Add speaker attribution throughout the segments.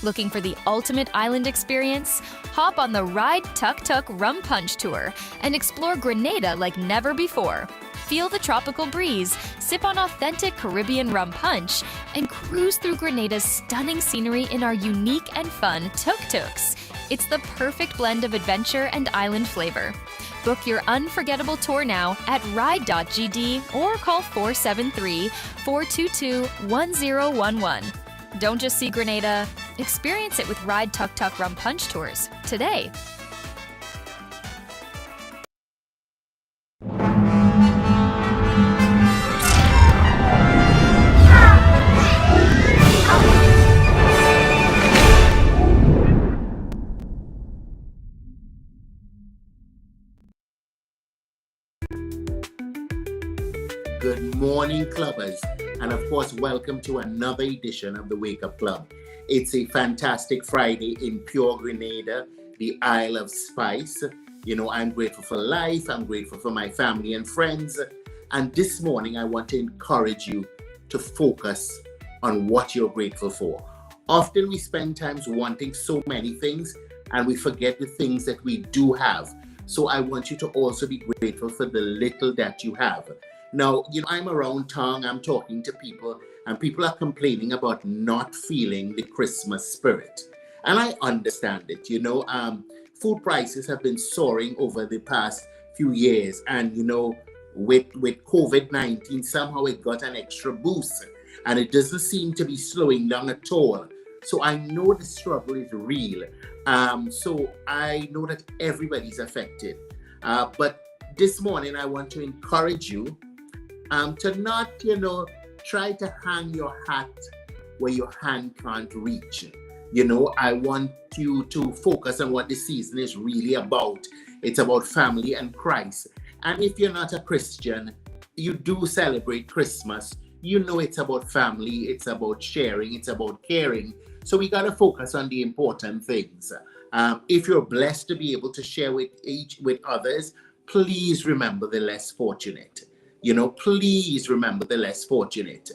Speaker 1: Looking for the ultimate island experience? Hop on the Ride Tuk Tuk Rum Punch Tour and explore Grenada like never before. Feel the tropical breeze, sip on authentic Caribbean rum punch, and cruise through Grenada's stunning scenery in our unique and fun tuk-tuks. It's the perfect blend of adventure and island flavor. Book your unforgettable tour now at ride.gd or call 473-422-1011. Don't just see Grenada, experience it with Ride Tuk Tuk Rum Punch Tours today.
Speaker 2: Good morning, clubbers, and of course, welcome to another edition of the Wake Up Club. It's a fantastic Friday in pure Grenada, the Isle of Spice. You know, I'm grateful for life, I'm grateful for my family and friends, and this morning I want to encourage you to focus on what you're grateful for. Often we spend times wanting so many things, and we forget the things that we do have. So I want you to also be grateful for the little that you have. Now, you know, I'm around town, I'm talking to people, and people are complaining about not feeling the Christmas spirit. And I understand it. You know, food prices have been soaring over the past few years. And, you know, with COVID-19, somehow it got an extra boost. And it doesn't seem to be slowing down at all. So I know the struggle is real. So I know that everybody's affected. But this morning, I want to encourage you to not, you know, try to hang your hat where your hand can't reach. You know, I want you to focus on what the season is really about. It's about family and Christ. And if you're not a Christian, you do celebrate Christmas. You know it's about family, it's about sharing, it's about caring. So we got to focus on the important things. If you're blessed to be able to share with others, please remember the less fortunate. You know, please remember the less fortunate.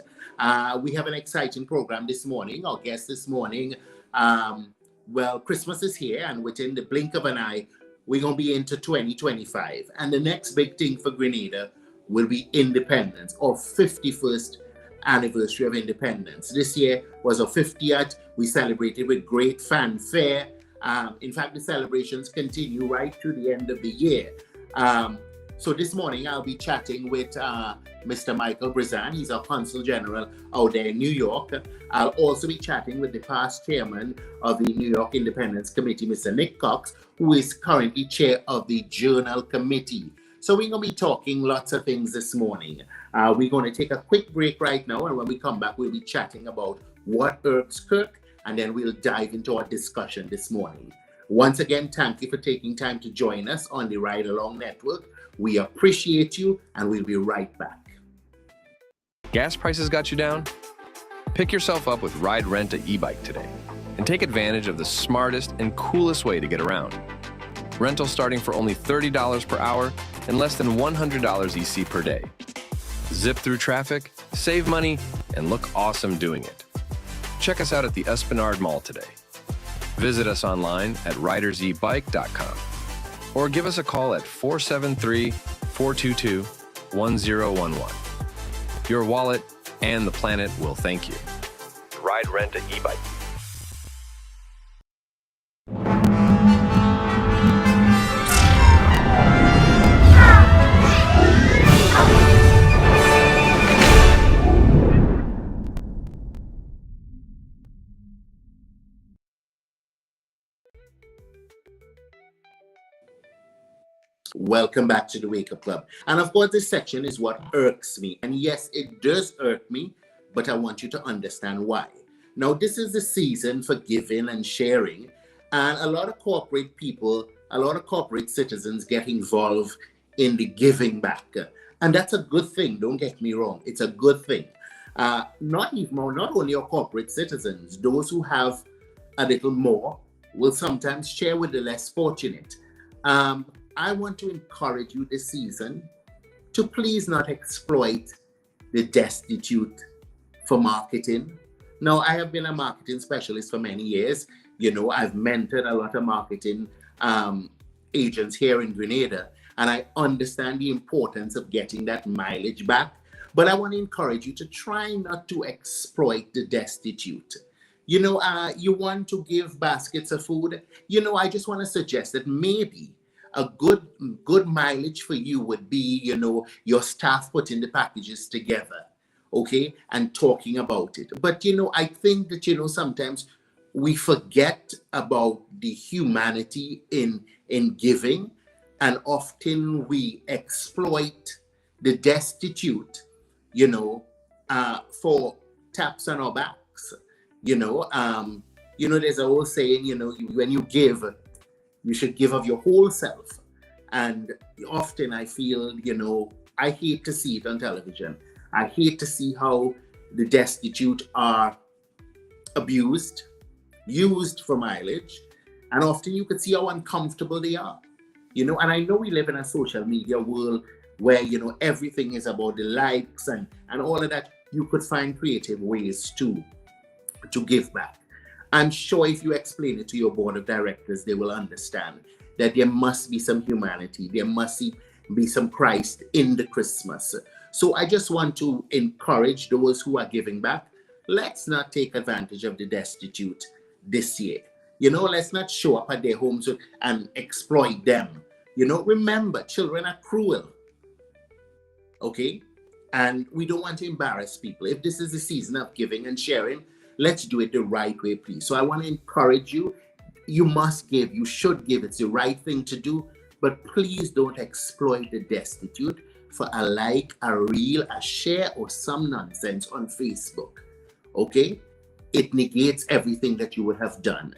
Speaker 2: We have an exciting program this morning. Our guest this morning, well, Christmas is here, and within the blink of an eye, we're going to be into 2025. And the next big thing for Grenada will be independence, or 51st anniversary of independence. This year was our 50th. We celebrated with great fanfare. In fact, the celebrations continue right through the end of the year. So this morning, I'll be chatting with Mr. Michael Brizan. He's our Consul General out there in New York. I'll also be chatting with the past chairman of the New York Independence Committee, Mr. Nick Cox, who is currently chair of the Journal Committee. So we're going to be talking lots of things this morning. We're going to take a quick break right now, and when we come back, we'll be chatting about what irks Kirk, and then we'll dive into our discussion this morning. Once again, thank you for taking time to join us on the Ride Along Network. We appreciate you, and we'll be right back.
Speaker 3: Gas prices got you down? Pick yourself up with Ride Rent a e-bike today and take advantage of the smartest and coolest way to get around. Rental starting for only $30 per hour and less than $100 EC per day. Zip through traffic, save money, and look awesome doing it. Check us out at the Esplanade Mall today. Visit us online at ridersebike.com or give us a call at 473-422-1011. Your wallet and the planet will thank you. Ride Rent a e-bike.
Speaker 2: Welcome back to the Wake Up Club. And of course, this section is what irks me. And yes, it does irk me, but I want you to understand why. Now, this is the season for giving and sharing. And a lot of corporate people, a lot of corporate citizens get involved in the giving back. And that's a good thing. Don't get me wrong. It's a good thing. Not only our corporate citizens, those who have a little more will sometimes share with the less fortunate. I want to encourage you this season to please not exploit the destitute for marketing. Now, I have been a marketing specialist for many years. You know, I've mentored a lot of marketing agents here in Grenada, and I understand the importance of getting that mileage back. But I want to encourage you to try not to exploit the destitute. You know, you want to give baskets of food. You know, I just want to suggest that maybe a good mileage for you would be, you know, your staff putting the packages together, okay, and talking about it. But you know, I think that, you know, sometimes we forget about the humanity in giving, and often we exploit the destitute, you know, for taps on our backs. You know, there's a whole saying, you know, when you give, you should give of your whole self. And often I feel, you know, I hate to see it on television. I hate to see how the destitute are abused, used for mileage, and often you could see how uncomfortable they are. You know, and I know we live in a social media world where, you know, everything is about the likes and all of that. You could find creative ways to give back. I'm sure if you explain it to your board of directors, they will understand that there must be some humanity, there must be some Christ in the Christmas. So I just want to encourage those who are giving back. Let's not take advantage of the destitute this year. You know, let's not show up at their homes and exploit them. You know, remember, children are cruel. Okay? And we don't want to embarrass people. If this is the season of giving and sharing, let's do it the right way, please. So I want to encourage you. You must give. You should give. It's the right thing to do. But please don't exploit the destitute for a like, a reel, a share, or some nonsense on Facebook. Okay? It negates everything that you would have done.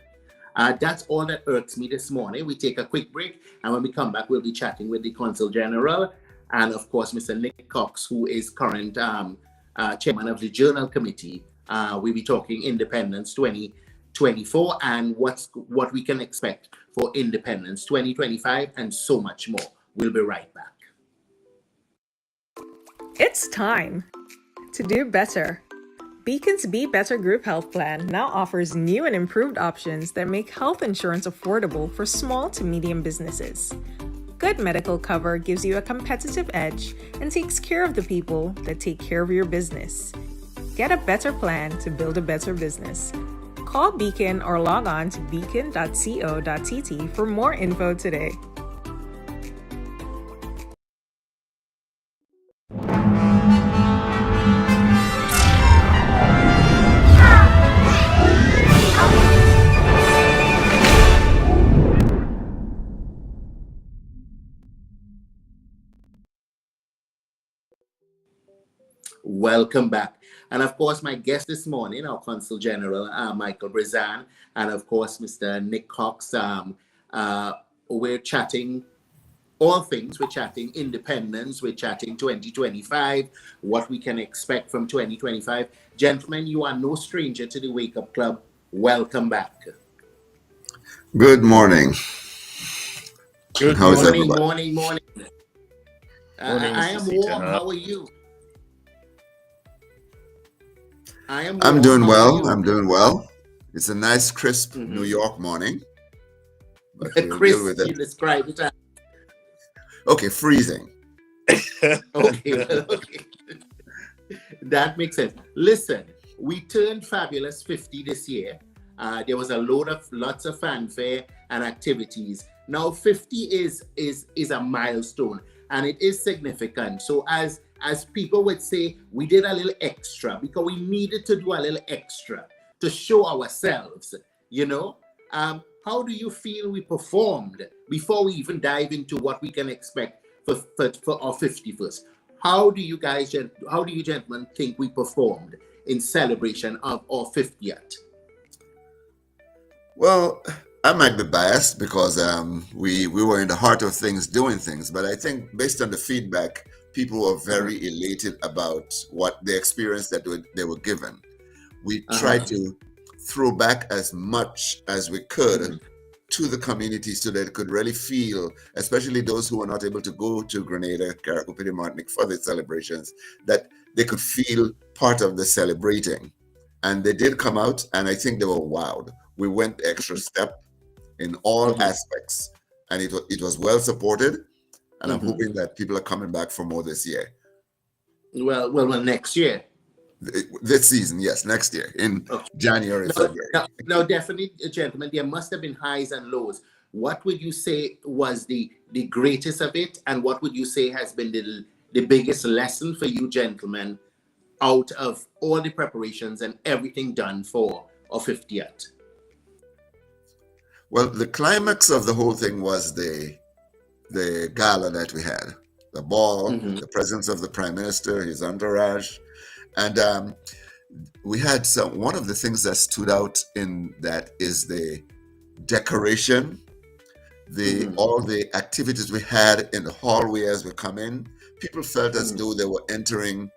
Speaker 2: That's all that irks me this morning. We take a quick break, and when we come back, we'll be chatting with the Consul General and, of course, Mr. Nick Cox, who is current chairman of the Journal Committee. We'll be talking Independence 2024 and what we can expect for Independence 2025 and so much more. We'll be right back.
Speaker 4: It's time to do better. Beacon's Be Better Group Health Plan now offers new and improved options that make health insurance affordable for small to medium businesses. Good medical cover gives you a competitive edge and takes care of the people that take care of your business. Get a better plan to build a better business. Call Beacon or log on to beacon.co.tt for more info today.
Speaker 2: Welcome back. And of course, my guest this morning, our Consul General, Michael Brizan, and of course, Mr. Nick Cox. We're chatting all things. We're chatting independence. We're chatting 2025, what we can expect from 2025. Gentlemen, you are no stranger to the Wake Up Club. Welcome back.
Speaker 5: Good morning.
Speaker 2: Good
Speaker 5: How is
Speaker 2: morning,
Speaker 5: everybody?
Speaker 2: morning. I am warm. How are you?
Speaker 5: I'm doing well. I'm doing well. It's a nice, crisp New York morning. But we'll deal with it.
Speaker 2: You describe it as.
Speaker 5: Okay, freezing.
Speaker 2: Okay. That makes sense. Listen, we turned fabulous 50 this year. There was lots of fanfare and activities. Now 50 is a milestone, and it is significant. So as people would say, we did a little extra because we needed to do a little extra to show ourselves, you know. How do you feel we performed before we even dive into what we can expect for our 51st? How do you gentlemen think we performed in celebration of our 50th?
Speaker 5: Well, I might be biased because we were in the heart of things, doing things. But I think based on the feedback, people were very elated about what the experience that they were given. We tried to throw back as much as we could to the community so that it could really feel, especially those who were not able to go to Grenada, Carriacou, Petit Martinique for the celebrations, that they could feel part of the celebrating. and they did come out, and I think they were wowed. We went the extra step in all aspects, and it was well supported, and I'm hoping that people are coming back for more this year.
Speaker 2: Well, next year.
Speaker 5: This season, yes, next year in January, February.
Speaker 2: No, definitely, gentlemen, there must have been highs and lows. What would you say was the greatest of it, and what would you say has been the biggest lesson for you gentlemen out of all the preparations and everything done for our 50th?
Speaker 5: Well, the climax of the whole thing was the gala that we had, the ball, the presence of the Prime Minister, his entourage, and we had one of the things that stood out in that is the decoration, all the activities we had in the hallway as we come in. People felt as though they were entering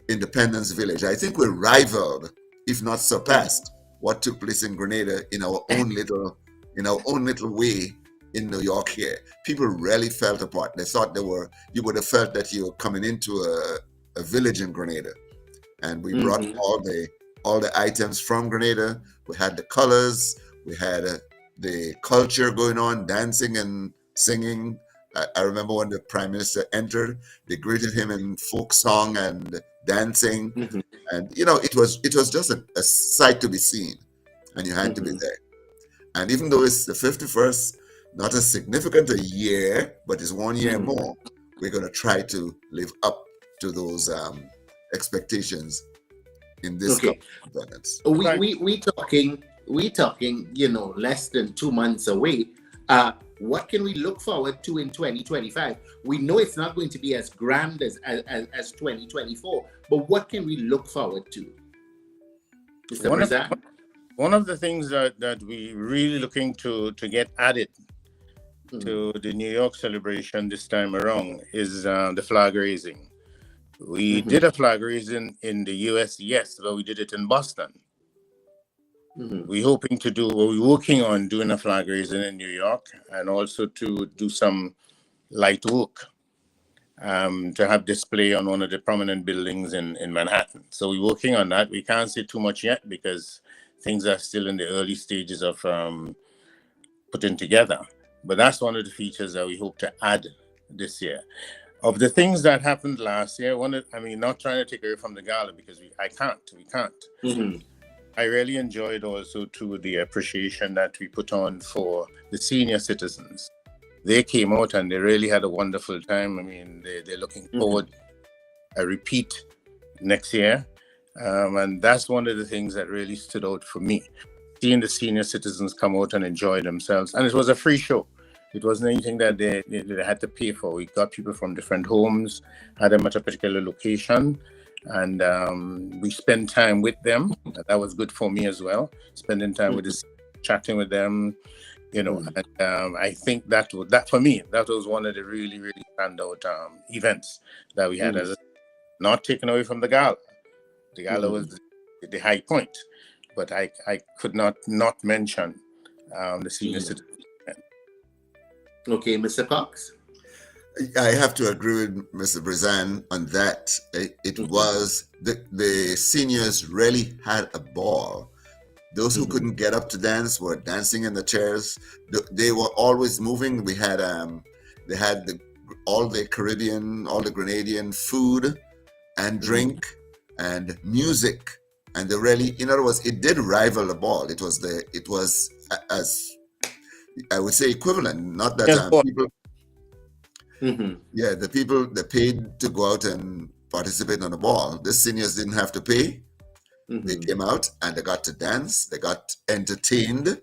Speaker 5: Independence Village. I think we rivaled, if not surpassed, what took place in Grenada in our own little way in New York here. People really felt a part. They thought you would have felt that you were coming into a village in Grenada. And we brought all the items from Grenada. We had the colors, we had the culture going on, dancing and singing. I remember when the Prime Minister entered, they greeted him in folk song and dancing. And it was just a sight to be seen, and you had to be there. And even though it's the 51st, not as significant a year, but it's 1 year more, we're going to try to live up to those expectations in this governance.
Speaker 2: We talking, less than 2 months away. What can we look forward to in 2025? We know it's not going to be as grand as 2024, but what can we look forward to? Mr. Brazan?
Speaker 6: One of the things that we really looking to get added to the New York celebration this time around is the flag raising. We did a flag raising in the US, yes, but we did it in Boston. We're working on doing a flag raising in New York, and also to do some light work, to have display on one of the prominent buildings in Manhattan. So we're working on that. We can't say too much yet because things are still in the early stages of putting together. But that's one of the features that we hope to add this year. Of the things that happened last year, not trying to take away from the gala because we can't. I really enjoyed also too the appreciation that we put on for the senior citizens. They came out and they really had a wonderful time. They're looking forward a repeat next year. And that's one of the things that really stood out for me. Seeing the senior citizens come out and enjoy themselves. And it was a free show. It wasn't anything that they had to pay for. We got people from different homes, had them at a particular location, and we spent time with them. That was good for me as well, spending time with this, chatting with them, and I think that for me, that was one of the really, really standout events that we had, as not taken away from the gala. The gala was the high point, but I could not mention the senior citizens.
Speaker 2: Okay, Mr. Cox?
Speaker 5: I have to agree with Mr. Brazan on that. It was the seniors really had a ball. Those who couldn't get up to dance were dancing in the chairs. They were always moving. We had they had all the Caribbean, all the Grenadian food and drink and music, and they really, in other words, it did rival the ball. It was as I would say equivalent. Not that people. Yeah, the people they paid to go out and participate on the ball. The seniors didn't have to pay. They came out and they got to dance. They got entertained.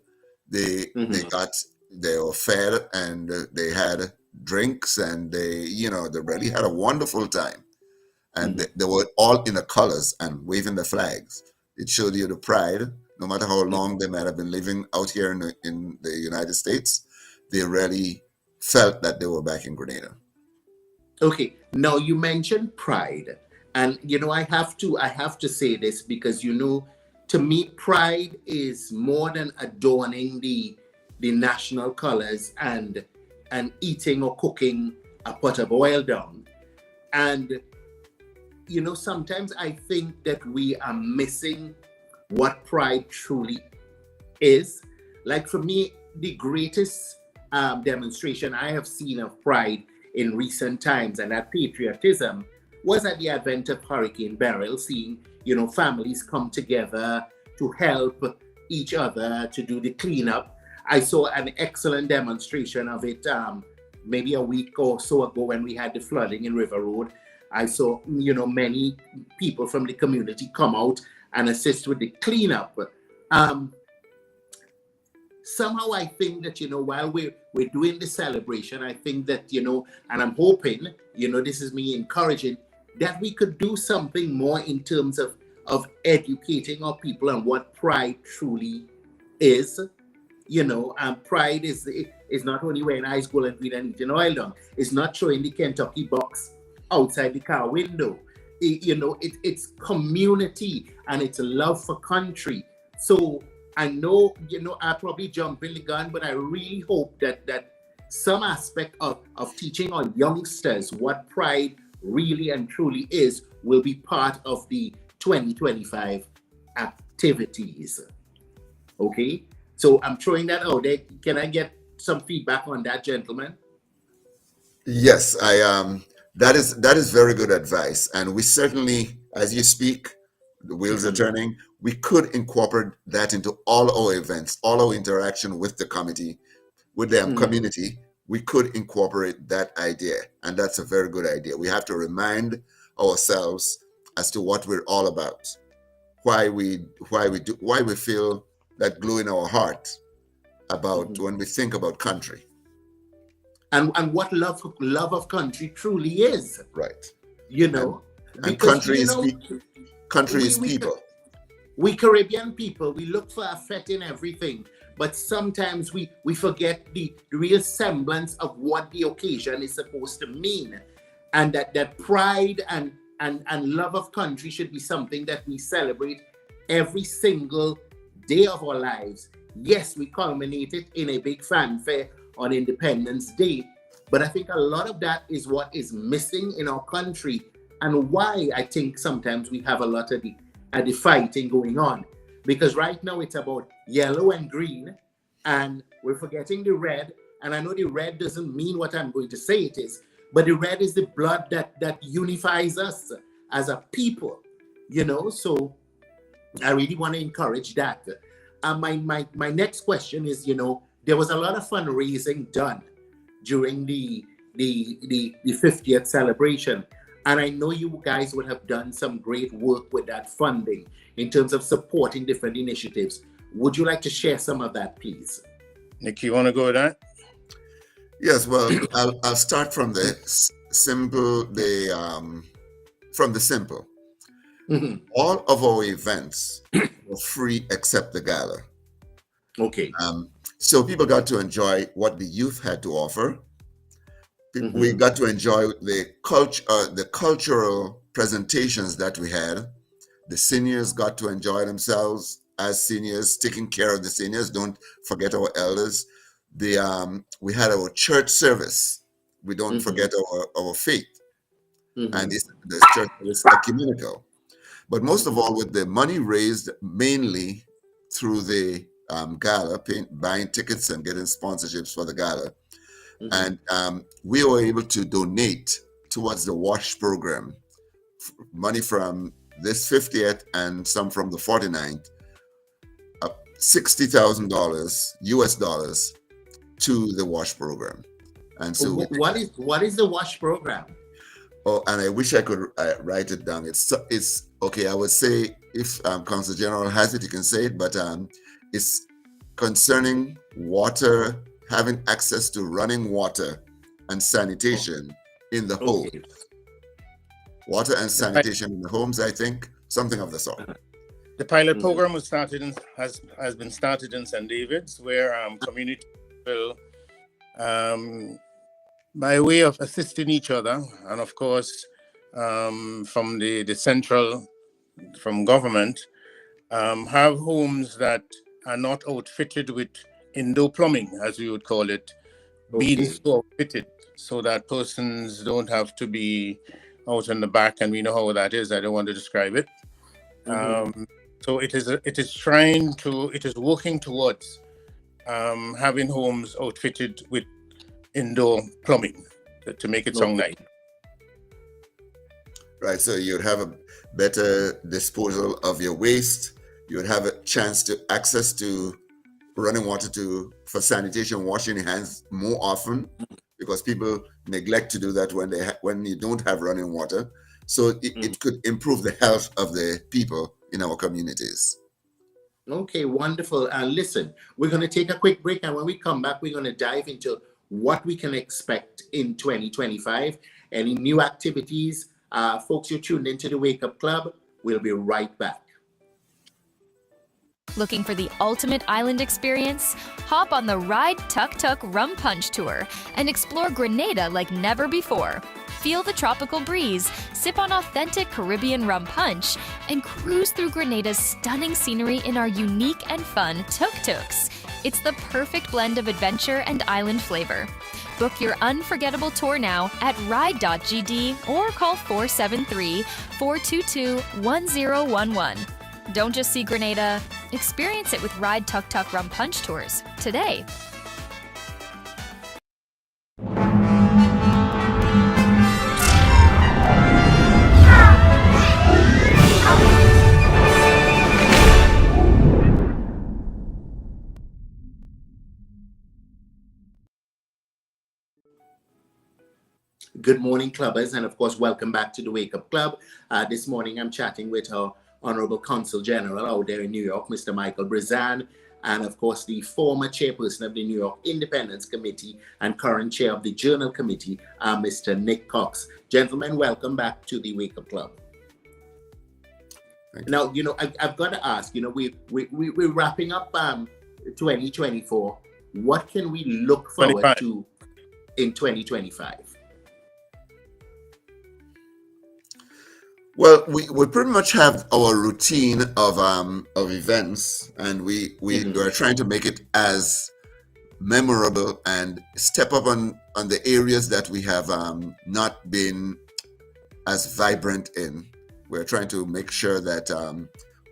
Speaker 5: They were fed and they had drinks and they really had a wonderful time. And they were all in the colors and waving the flags. It showed you the pride. No matter how long they might have been living out here in the United States, they really felt that they were back in Grenada.
Speaker 2: Okay, now you mentioned pride, and I have to say this because to me, pride is more than adorning the national colors and eating or cooking a pot of oil down. And sometimes I think that we are missing what pride truly is. Like for me, the greatest demonstration I have seen of pride in recent times and that patriotism was at the advent of Hurricane Beryl, seeing, families come together to help each other to do the cleanup. I saw an excellent demonstration of it maybe a week or so ago when we had the flooding in River Road. I saw, many people from the community come out and assist with the cleanup. Somehow I think that, while we're doing the celebration, I think that, and I'm hoping, this is me encouraging, that we could do something more in terms of educating our people on what pride truly is. Pride is not only wearing ice, gold, and green and eating oil down. It's not showing the Kentucky box outside the car window. It's community and it's love for country. So I know, I probably jump in the gun, but I really hope that some aspect of teaching our youngsters what pride really and truly is will be part of the 2025 activities. Okay? So I'm throwing that out there. Can I get some feedback on that, gentlemen?
Speaker 5: Yes, that is very good advice. And we certainly, as you speak, the wheels are turning. We could incorporate that into all our events, all our interaction with the committee, with the community. We could incorporate that idea, and that's a very good idea. We have to remind ourselves as to what we're all about, why we feel that glow in our heart about when we think about country,
Speaker 2: and what love of country truly is.
Speaker 5: Right.
Speaker 2: And
Speaker 5: country is people.
Speaker 2: We Caribbean people, we look for affect in everything, but sometimes we forget the real semblance of what the occasion is supposed to mean, and that pride and love of country should be something that we celebrate every single day of our lives. Yes, we culminate it in a big fanfare on Independence Day, but I think a lot of that is what is missing in our country, and why I think sometimes we have a lot of the fighting going on, because right now it's about yellow and green, and we're forgetting the red. And I know the red doesn't mean what I'm going to say it is, but the red is the blood that unifies us as a people, so I really want to encourage that. My next question is, there was a lot of fundraising done during the 50th celebration. And I know you guys would have done some great work with that funding in terms of supporting different initiatives. Would you like to share some of that, please?
Speaker 6: Nick, you want to go with that?
Speaker 5: Yes, well, I'll start from the simple. All of our events were free except the gala.
Speaker 2: Okay.
Speaker 5: So people got to enjoy what the youth had to offer. We got to enjoy the cultural presentations that we had. The seniors got to enjoy themselves as seniors, taking care of the seniors. Don't forget our elders. We had our church service. We don't forget our faith. And the church is ecumenical. But most of all, with the money raised mainly through the gala, buying tickets and getting sponsorships for the gala, and we were able to donate towards the WASH program, money from this 50th and some from the 49th, $60,000 US dollars to the WASH program. And so,
Speaker 2: what is the WASH program?
Speaker 5: Oh, and I wish I could write it down. It's okay. I would say, if Council General has it, you can say it. But it's concerning water, having access to running water and sanitation in the home. Water and sanitation in the homes, I think, something of the sort.
Speaker 6: The pilot program was has been started in St. David's, where community will, by way of assisting each other, and of course, from the central, from government, have homes that are not outfitted with indoor plumbing, as we would call it, being so outfitted, so that persons don't have to be out in the back, and we know how that is. I don't want to describe it. So it is working towards having homes outfitted with indoor plumbing to make it sound nice.
Speaker 5: Right, so you'd have a better disposal of your waste. You would have a chance to access to running water for sanitation, washing your hands more often, because people neglect to do that when you don't have running water. So it could improve the health of the people in our communities.
Speaker 2: Okay, wonderful. Listen, we're going to take a quick break, and when we come back, we're going to dive into what we can expect in 2025, any new activities. Folks, you're tuned into the Wake Up Club. We'll be right back.
Speaker 1: Looking for the ultimate island experience? Hop on the Ride Tuk Tuk Rum Punch Tour and explore Grenada like never before. Feel the tropical breeze, sip on authentic Caribbean rum punch, and cruise through Grenada's stunning scenery in our unique and fun tuk-tuks. It's the perfect blend of adventure and island flavor. Book your unforgettable tour now at ride.gd or call 473-422-1011. Don't just see Grenada, experience it with Ride Tuk Tuk Rum Punch Tours today.
Speaker 2: Good morning, clubbers, and of course, welcome back to the Wake Up Club. This morning, I'm chatting with our Honorable Consul General out there in New York, Mr. Michael Brizan, and of course, the former chairperson of the New York Independence Committee and current chair of the Journal Committee, Mr. Nick Cox. Gentlemen, welcome back to the Wake Up Club. Now, I've got to ask, we're wrapping up 2024. What can we look forward to in 2025?
Speaker 5: Well, we pretty much have our routine of events, and we are trying to make it as memorable and step up on the areas that we have not been as vibrant in. We're trying to make sure that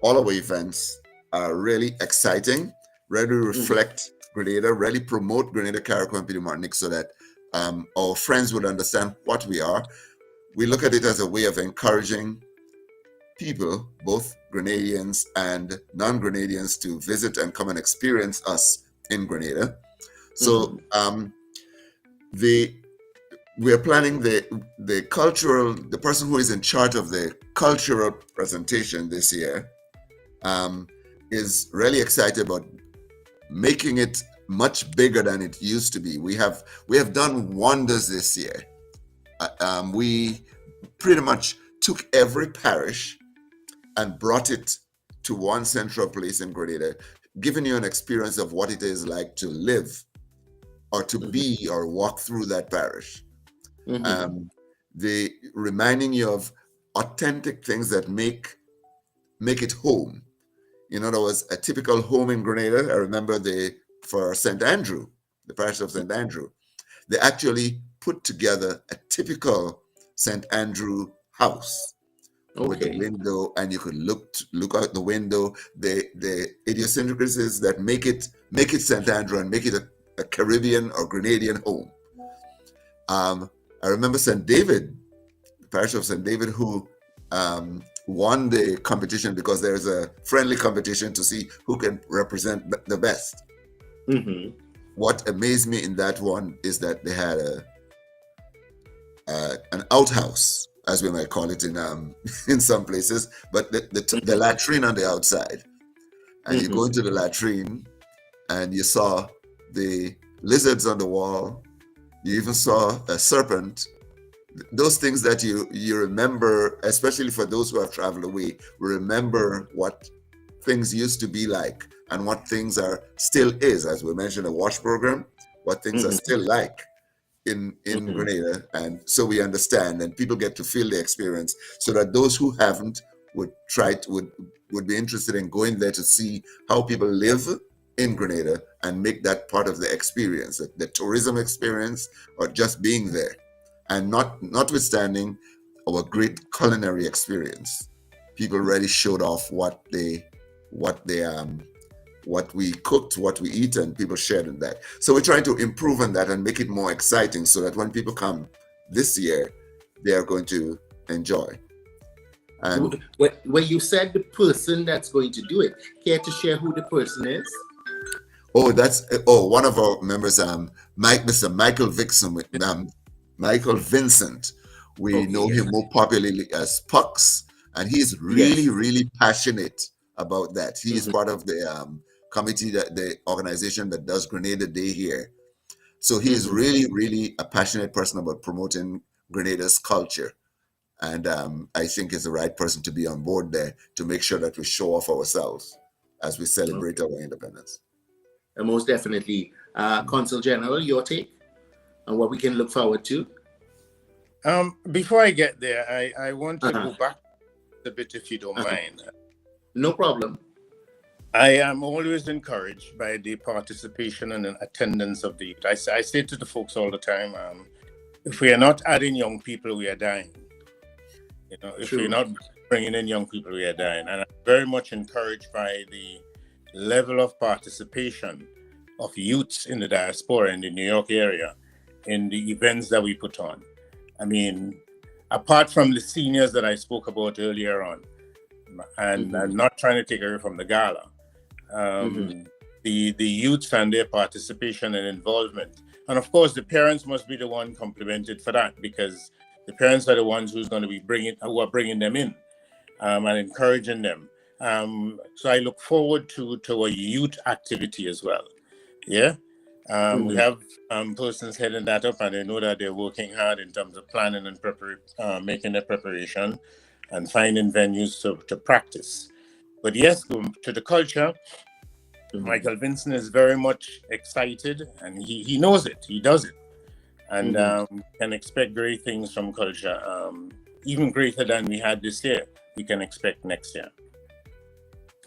Speaker 5: all our events are really exciting, really reflect Grenada, really promote Grenada Carriacou Petite Martinique, so that our friends would understand what we are. We look at it as a way of encouraging people, both Grenadians and non-Grenadians, to visit and come and experience us in Grenada. So we are planning the person who is in charge of the cultural presentation this year is really excited about making it much bigger than it used to be. We have done wonders this year. We pretty much took every parish and brought it to one central place in Grenada, giving you an experience of what it is like to live or to be or walk through that parish. Reminding you of authentic things that make it home. In other words, a typical home in Grenada, I remember for St. Andrew, the parish of St. Andrew, they actually put together a typical St. Andrew house with a window, and you could look out the window. The idiosyncrasies that make it St. Andrew and make it a Caribbean or Grenadian home. I remember St. David, the parish of St. David, who won the competition because there's a friendly competition to see who can represent the best. What amazed me in that one is that they had an outhouse, as we might call it in some places, but the latrine on the outside. And you go into the latrine and you saw the lizards on the wall. You even saw a serpent. Those things that you remember, especially for those who have traveled away, remember what things used to be like and what things still is, as we mentioned, a WASH program, what things are still like in Grenada. And so we understand, and people get to feel the experience, so that those who haven't would be interested in going there to see how people live in Grenada and make that part of the experience, the tourism experience, or just being there. And notwithstanding our great culinary experience, people really showed off what they what we cooked, what we eat, and people shared in that. So we're trying to improve on that and make it more exciting so that when people come this year, they are going to enjoy. And
Speaker 2: when you said the person that's going to do it, care to share who the person is?
Speaker 5: one of our members, Mr. Michael Vixen, Michael Vincent. We know him more popularly as Pucks, and he's really passionate about that. He is part of the committee, the organization that does Grenada Day here. So he is really a passionate person about promoting Grenada's culture. And I think is the right person to be on board there to make sure that we show off ourselves as we celebrate our independence.
Speaker 2: Most definitely. Consul General, your take on what we can look forward to?
Speaker 6: Before I get there, I want to go back a bit, if you don't mind.
Speaker 2: No problem.
Speaker 6: I am always encouraged by the participation and attendance of the youth. I say to the folks all the time, if we are not adding young people, we are dying. If we're not bringing in young people, we are dying. And I'm very much encouraged by the level of participation of youths in the diaspora in the New York area in the events that we put on. I mean, apart from the seniors that I spoke about earlier on, and I'm not trying to take away from the gala, the youths and their participation and involvement. And of course, the parents must be the one complimented for that, because the parents are the ones who are bringing them in and encouraging them. So I look forward to a youth activity as well. Yeah. We have persons heading that up, and I know that they're working hard in terms of planning and making their preparation and finding venues to practice. But yes, to the culture, Michael Vincent is very much excited, and he knows it. He does it. And can expect great things from culture, even greater than we had this year. We can expect next year.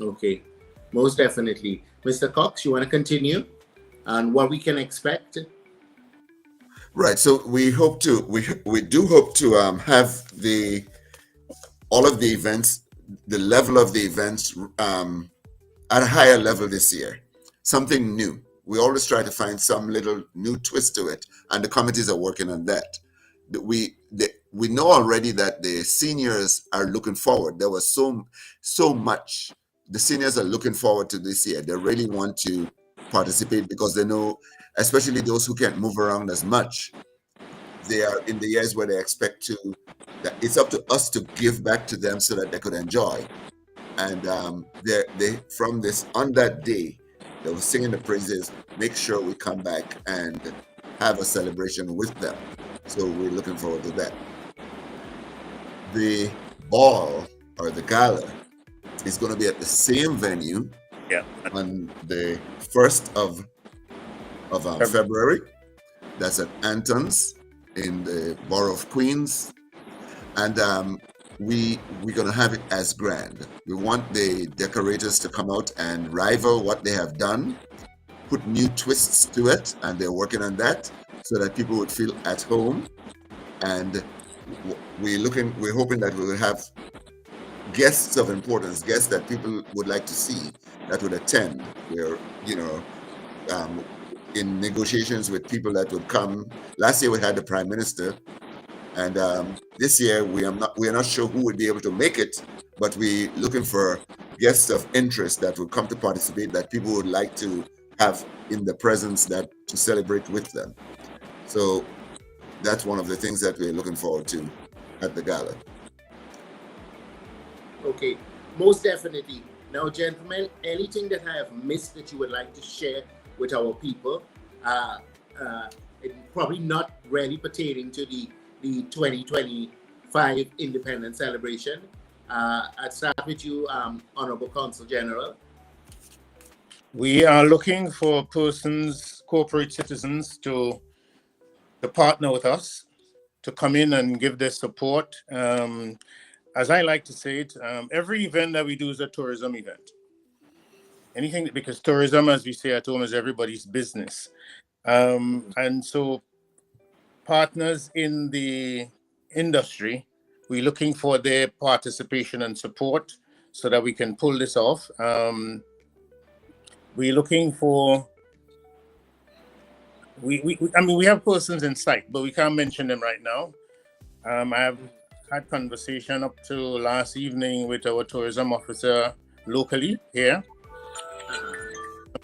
Speaker 2: Okay, most definitely. Mr. Cox, you want to continue on what we can expect?
Speaker 5: Right. So we do hope to have all of the events, the level of the events at a higher level this year. Something new. We always try to find some little new twist to it, and the committees are working on that. We know already that the seniors are looking forward. There was so much. The seniors are looking forward to this year. They really want to participate because they know, especially those who can't move around as much, they are in the years where they expect that it's up to us to give back to them so that they could enjoy. And they from this on that day, they were singing the praises, make sure we come back and have a celebration with them. So we're looking forward to that. The ball or the gala is going to be at the same venue on the 1st of February. That's at Anton's in the borough of Queens. And we're going to have it as grand. We want the decorators to come out and rival what they have done, put new twists to it, and they're working on that so that people would feel at home. And we're hoping that we will have guests of importance, guests that people would like to see, that would attend. We're, in negotiations with people that would come. Last year we had the Prime Minister, and this year we are not sure who would be able to make it, but we're looking for guests of interest that would come to participate, that people would like to have in the presence to celebrate with them. So that's one of the things that we're looking forward to at the gala.
Speaker 2: Okay, most definitely. Now, gentlemen, anything that I have missed that you would like to share with our people, probably not really pertaining to the 2025 Independence Celebration. I'll start with you, Honorable Consul General.
Speaker 6: We are looking for corporate citizens to partner with us, to come in and give their support. As I like to say it, every event that we do is a tourism event. Because tourism, as we say at home, is everybody's business. And so partners in the industry, we're looking for their participation and support so that we can pull this off. We're looking for, I mean, we have persons in sight, but we can't mention them right now. I have had conversation up to last evening with our tourism officer locally here.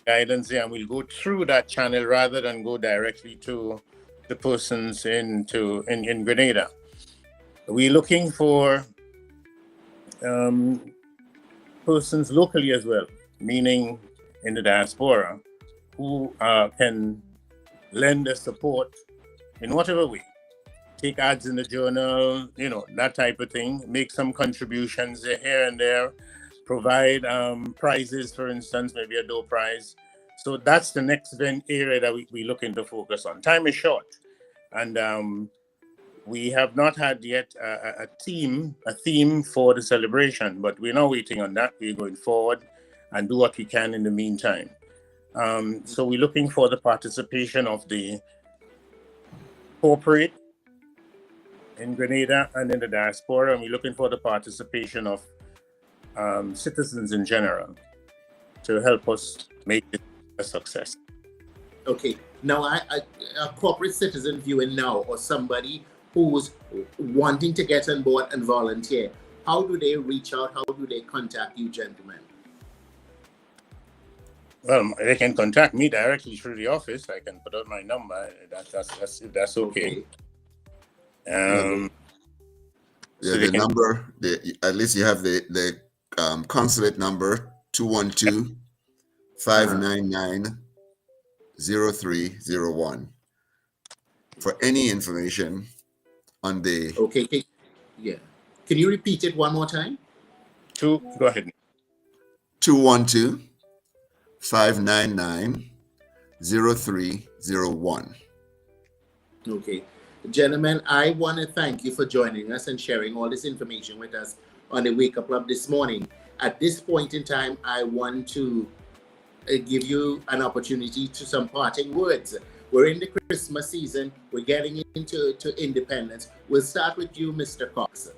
Speaker 6: Guidance there, and we'll go through that channel rather than go directly to the persons in Grenada. We're looking for persons locally as well, meaning in the diaspora, who can lend their support in whatever way. Take ads in the journal, that type of thing, make some contributions here and there, provide prizes, for instance, maybe a door prize. So that's the next area that we're looking to focus on. Time is short, and we have not had yet a theme for the celebration, but we're now waiting on that. We're going forward and do what we can in the meantime. So we're looking for the participation of the corporate in Grenada and in the diaspora, and we're looking for the participation of citizens in general to help us make it a success.
Speaker 2: Okay, now a corporate citizen viewing now, or somebody who's wanting to get on board and volunteer, how do they reach out? How do they contact you, gentlemen?
Speaker 6: Well, they can contact me directly through the office. I can put out my number. That's okay.
Speaker 5: Yeah, the number. At least you have the consulate number 212-599-0301 for any information on the.
Speaker 2: Okay. Yeah. Can you repeat it one more time?
Speaker 6: Go ahead.
Speaker 5: 212-599-0301.
Speaker 2: Okay. Gentlemen, I want to thank you for joining us and sharing all this information with us on the Wake Up Club this morning. At this point in time, I want to give you an opportunity to some parting words. We're in the Christmas season. We're getting into independence. We'll start with you, Mr. Cox.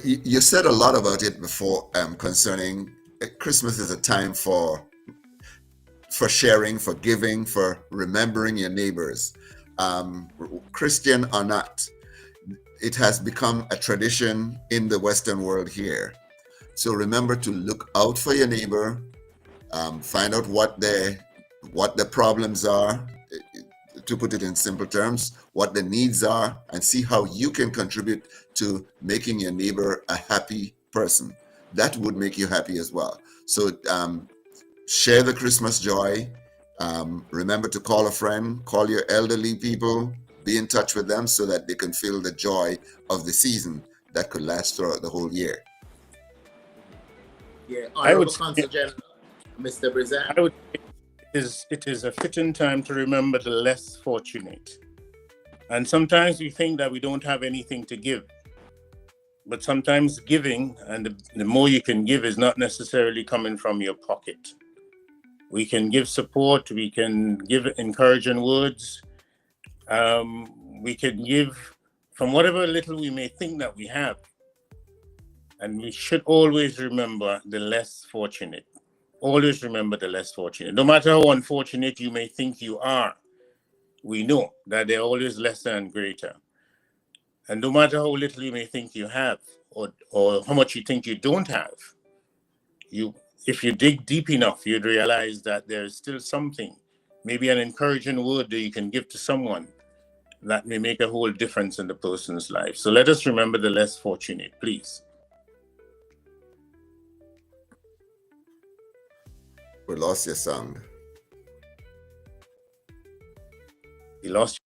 Speaker 5: You said a lot about it before concerning Christmas is a time for sharing, for giving, for remembering your neighbors. Christian or not, it has become a tradition in the Western world here. So remember to look out for your neighbor, find out what the problems are, to put it in simple terms, what the needs are, and see how you can contribute to making your neighbor a happy person. That would make you happy as well. So share the Christmas joy. Remember to call a friend, call your elderly people, be in touch with them so that they can feel the joy of the season that could last throughout the whole year.
Speaker 2: Yeah, Honorable Consul General, Mr. Brizan.
Speaker 6: I would say it is a fitting time to remember the less fortunate. And sometimes we think that we don't have anything to give. But sometimes giving, and the more you can give, is not necessarily coming from your pocket. We can give support, we can give encouraging words, we can give from whatever little we may think that we have. And we should always remember the less fortunate. Always remember the less fortunate. No matter how unfortunate you may think you are, we know that they're always lesser and greater. And no matter how little you may think you have, or how much you think you don't have, if you dig deep enough, you'd realize that there's still something, maybe an encouraging word that you can give to someone that may make a whole difference in the person's life. So let us remember the less fortunate, please.
Speaker 5: We lost your sound.
Speaker 6: You lost.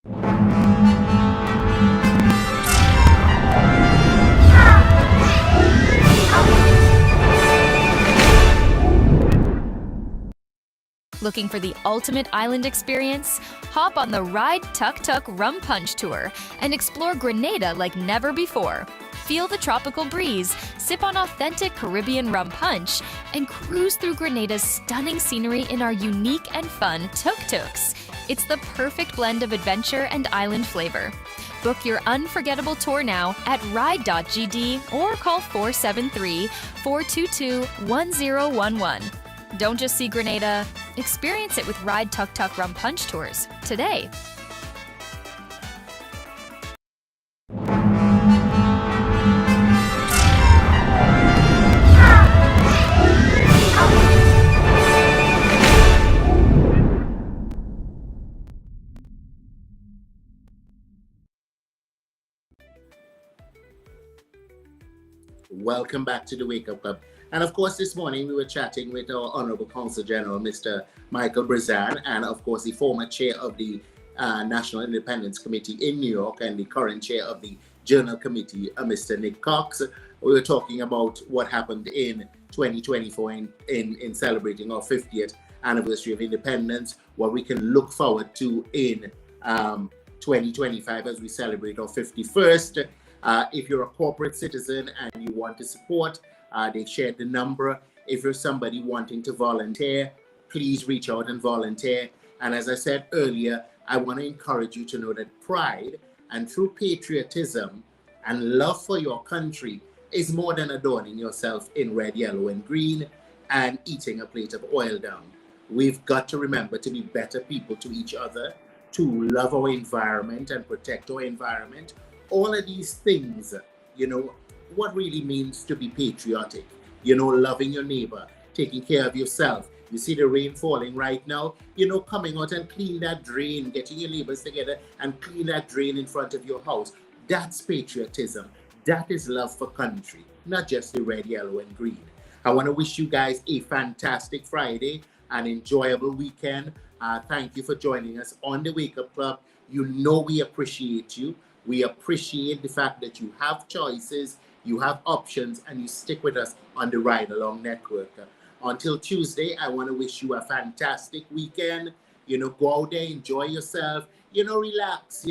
Speaker 1: Looking for the ultimate island experience? Hop on the Ride Tuk Tuk Rum Punch Tour and explore Grenada like never before. Feel the tropical breeze, sip on authentic Caribbean rum punch, and cruise through Grenada's stunning scenery in our unique and fun tuk-tuks. It's the perfect blend of adventure and island flavor. Book your unforgettable tour now at ride.gd or call 473-422-1011. Don't just see Grenada, experience it with Ride Tuk Tuk Rum Punch Tours today.
Speaker 2: Welcome back to the Wake Up Club. And of course, this morning we were chatting with our Honorable Consul General, Mr. Michael Brazan, and of course, the former chair of the National Independence Committee in New York and the current chair of the Journal Committee, Mr. Nick Cox. We were talking about what happened in 2024 in celebrating our 50th anniversary of independence, what we can look forward to in 2025 as we celebrate our 51st. If you're a corporate citizen and you want to support, they shared the number. If you're somebody wanting to volunteer, please reach out and volunteer. And as I said earlier, I want to encourage you to know that pride and true patriotism and love for your country is more than adorning yourself in red, yellow, and green and eating a plate of oil down. We've got to remember to be better people to each other, to love our environment and protect our environment. All of these things, what really means to be patriotic, loving your neighbor, taking care of yourself. You see the rain falling right now, coming out and clean that drain, getting your neighbors together and clean that drain in front of your house. That's patriotism. That is love for country, not just the red, yellow, and green. I want to wish you guys a fantastic Friday, an enjoyable weekend. Thank you for joining us on the Wake Up Club. We appreciate you. We appreciate the fact that you have choices, you have options, and you stick with us on the Ride Along Network. Until Tuesday, I want to wish you a fantastic weekend. Go out there, enjoy yourself, relax,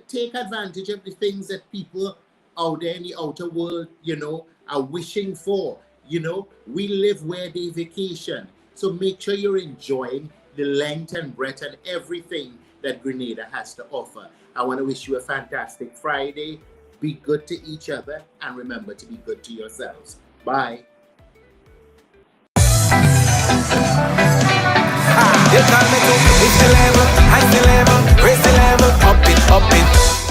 Speaker 2: take advantage of the things that people out there in the outer world, are wishing for. We live where they vacation. So make sure you're enjoying the length and breadth and everything that Grenada has to offer. I want to wish you a fantastic Friday. Be good to each other and remember to be good to yourselves. Bye.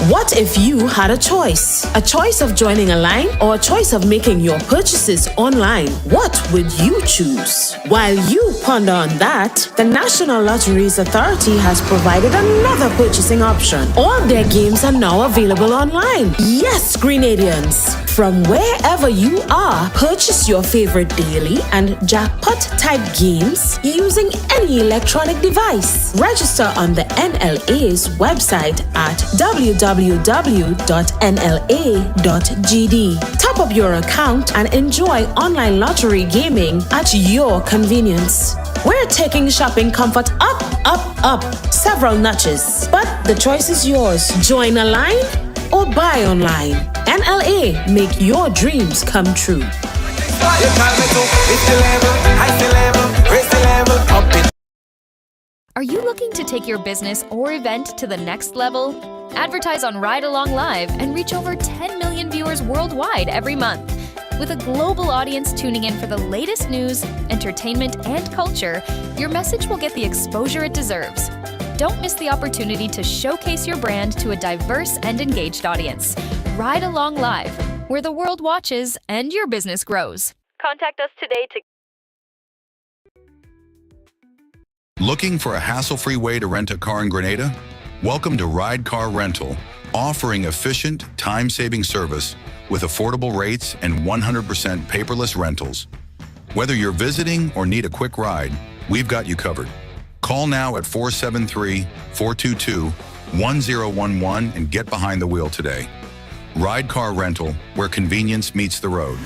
Speaker 7: What if you had a choice? A choice of joining a line or a choice of making your purchases online? What would you choose? While you ponder on that, the National Lotteries Authority has provided another purchasing option. All their games are now available online. Yes, Grenadians! From wherever you are, purchase your favorite daily and jackpot type games using any electronic device. Register on the NLA's website at www.nla.gd. Top up your account and enjoy online lottery gaming at your convenience. We're taking shopping comfort up several notches. But the choice is yours. Join a line or buy online. NLA, make your dreams come true.
Speaker 1: Are you looking to take your business or event to the next level? Advertise on Ride Along Live and reach over 10 million viewers worldwide every month. With a global audience tuning in for the latest news, entertainment, and culture, your message will get the exposure it deserves. Don't miss the opportunity to showcase your brand to a diverse and engaged audience. Ride Along Live, where the world watches and your business grows. Contact us today to...
Speaker 8: Looking for a hassle-free way to rent a car in Grenada? Welcome to Ride Car Rental, offering efficient, time-saving service with affordable rates and 100% paperless rentals. Whether you're visiting or need a quick ride, we've got you covered. Call now at 473-422-1011 and get behind the wheel today. Ride Car Rental, where convenience meets the road.